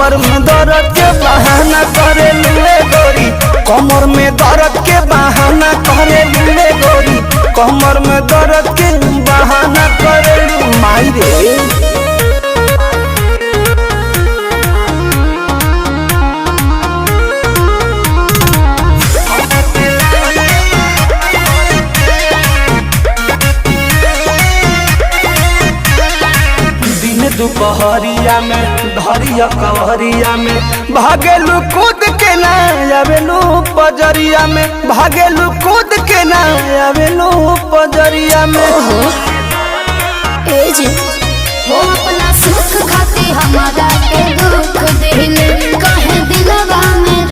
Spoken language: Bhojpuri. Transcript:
कमर में दर्द के बहाना करे लुए गोरी, कमर में दर्द के बहाना करे लुए गोरी, कमर में दर्द के बहाना करे लू माई रे। दुपहरिया में धरिया कवरिया में भागेलू कूद के ना आवेलू पजरिया में, भागेलू कूद के ना आवेलू पजरिया में। ए जी हो अपना सुख खाती हमारा के दुख दिल कहे दिलवा में